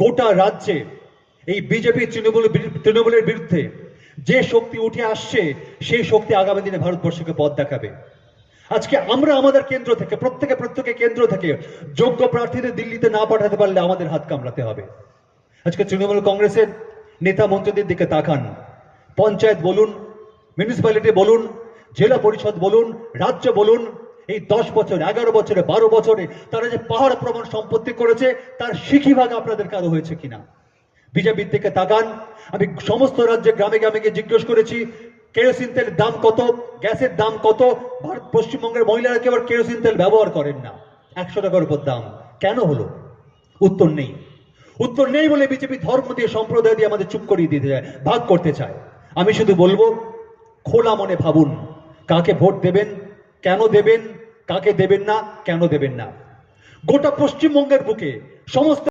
গোটা রাজ্যে এই বিজেপি তৃণমূলের বিরুদ্ধে যে শক্তি উঠে আসছে সেই শক্তি আগামী দিনে ভারতবর্ষকে পথ দেখাবে। আজকে আমরা আমাদের কেন্দ্র থেকে প্রত্যেকে কেন্দ্র থেকে যোগ্য প্রার্থীদের দিল্লিতে না পাঠাতে পারলে আমাদের হাত কামড়াতে হবে। আজকে তৃণমূল কংগ্রেসের নেতা মন্ত্রীদের দিকে তাকান, পঞ্চায়েত বলুন, মিউনিসিপ্যালিটি বলুন, জেলা পরিষদ বলুন, রাজ্য বলুন, এই 10 বছর 11 বছরে 12 বছরে তারা যে পাহাড় প্রমাণ সম্পত্তি করেছে তার সিকিভাগ আপনাদের কারো হয়েছে কিনা? বিজেপির দিকে তাকান। আমি সমস্ত রাজ্যে গ্রামে গ্রামে গিয়ে জিজ্ঞেস করেছি কেরোসিন তেলের দাম কত, গ্যাসের দাম কত। পশ্চিমবঙ্গের মহিলারা কেবল কেরোসিন তেল ব্যবহার করেন না, 100 টাকার উপর দাম। কেন হলো? উত্তর নেই। উত্তর নেই বলে বিজেপি ধর্ম দিয়ে সম্প্রদায় দিয়ে আমাদের চুপ করিয়ে দিতে চায়, ভাগ করতে চায়। আমি শুধু বলবো, খোলা মনে ভাবুন কাকে ভোট দেবেন, কেন দেবেন, কাকে দেবেন না, কেন দেবেন না। গোটা পশ্চিমবঙ্গের বুকে সমস্ত